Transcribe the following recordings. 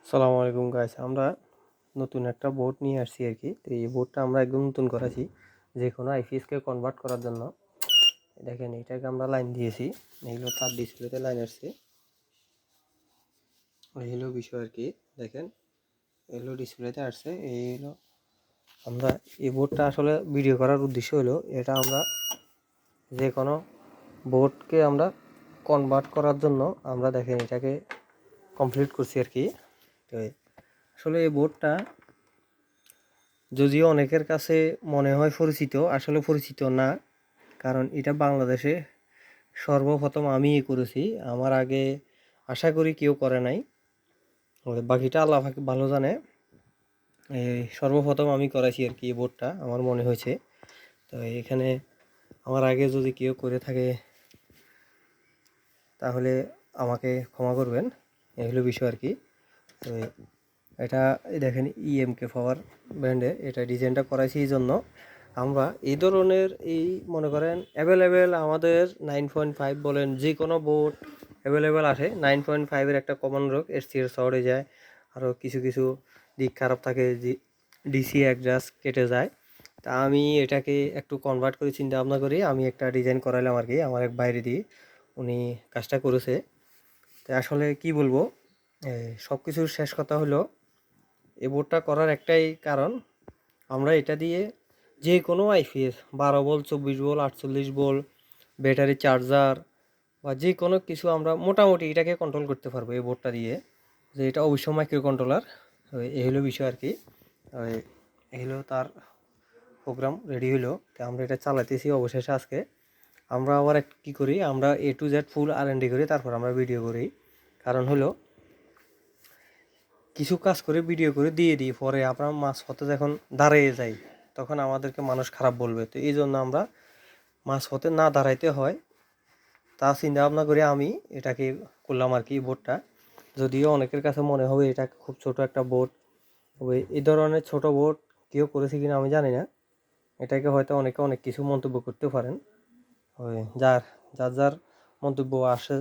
আসসালামু আলাইকুম গাইস, আমরা নতুন একটা বোর্ড নিয়ে আসছি আর কি। তো এই বোর্ডটা আমরা একদম নতুন করেছি যে কোনো আইপিএসকে কনভার্ট করার জন্য। দেখেন এটাকে আমরা লাইন দিয়েছি, এইগুলো তার ডিসপ্লেতে লাইন আসছে, এই হলো বিষয় আর কি। দেখেন এগুলো ডিসপ্লেতে আসছে, এই হলো আমরা এই বোর্ডটা আসলে ভিডিও করার উদ্দেশ্য হলো এটা আমরা যে কোনো বোর্ডকে আমরা কনভার্ট করার জন্য আমরা দেখেন এটাকে কমপ্লিট করছি আর কি। তো আসলে এই বোর্ডটা যদিও অনেকের কাছে মনে হয় পরিচিত, আসলে পরিচিত না, কারণ এটা বাংলাদেশে সর্বপ্রথম আমিই করেছি। আমার আগে আশা করি কেউ করে নাই, বাকিটা আল্লাহ ভালো জানে। এই সর্বপ্রথম আমি করাইছি আর কি এই বোর্ডটা, আমার মনে হয়েছে। তো এখানে আমার আগে যদি কেউ করে থাকে তাহলে আমাকে ক্ষমা করবেন, এই হলো বিষয় আর কি। তো এটা দেখেন ইএমকে পাওয়ার ব্র্যান্ডের এটা ডিজাইনটা করাইছি এই জন্য আমরা এই ধরনের এই মনে করেন অ্যাভেলেবেল আমাদের 9.5 বলেন যে কোনো বোর্ড অ্যাভেলেবেল আসে। 9.5-এর একটা কমন রোগ এর শহরে যায়, আরও কিছু কিছু দিক খারাপ থাকে, ডিসি অ্যাডজাস্ট কেটে যায়। তা আমি এটাকে একটু কনভার্ট করে চিন্তা ভাবনা করি আমি একটা ডিজাইন করাইলাম আর কি, আমার এক বাইরে দিয়ে উনি কাজটা করেছে। তো আসলে কি বলবো, সব কিছুর শেষ কথা হলো এই বোর্ডটা করার একটাই কারণ, আমরা এটা দিয়ে যে কোনো IPS 12 volt 24 volt 48 volt battery charger বা যে কোনো কিছু আমরা মোটামুটি এটাকে কন্ট্রোল করতে পারবো এই বোর্ডটা দিয়ে। যে এটা অবশ্যই মাইক্রো কন্ট্রোলার, এই হলো বিষয় আর কি। এই হলো তার প্রোগ্রাম রেডি হলো, তো আমরা এটা চালাতেছি অবশেষে আজকে। আমরা আবার কী করি, আমরা A to Z full R&D করি, তারপর আমরা ভিডিও করি। কারণ হলো কিছু কাজ করে ভিডিও করে দিয়ে দিই, পরে আপনার মাঝপথে যখন দাঁড়িয়ে যাই তখন আমাদেরকে মানুষ খারাপ বলবে। তো এই জন্য আমরা মাঝপথে না দাঁড়াইতে হয় তা চিন্তা ভাবনা করে আমি এটাকে করলাম আর কি বোর্ডটা। যদিও অনেকের কাছে মনে হবে এটা খুব ছোট একটা বোর্ড, তবে এই ধরনের ছোট বোর্ড কেউ করেছে কিনা আমি জানি না। এটাকে হয়তো অনেকে অনেক কিছু মন্তব্য করতে পারেন, ওই যার যার যার মন্তব্য আসে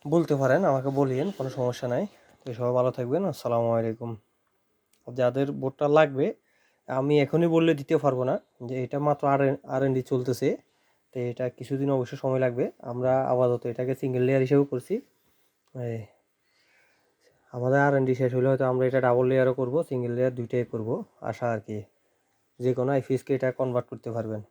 বলতে পারেন, আমাকে বলিয়েন, কোনো সমস্যা নাই। তো সবাই ভালো থাকবেন, আসসালামু আলাইকুম। যাদের বোর্ডটা লাগবে আমি এখনই বললে দিতে পারবো না, যে এটা মাত্র আর এন ডি চলতেছে, তো এটা কিছুদিন অবশ্যই সময় লাগবে। আমরা আপাতত এটাকে সিঙ্গেল লেয়ার হিসেবে করছি, আমাদের আর এন ডি শেষ হলে হয়তো আমরা এটা ডাবল লেয়ারও করবো, সিঙ্গেল লেয়ার দুইটাই করব আশা আর কি। যে কোনো আইপিএসকে এটা কনভার্ট করতে পারবেন।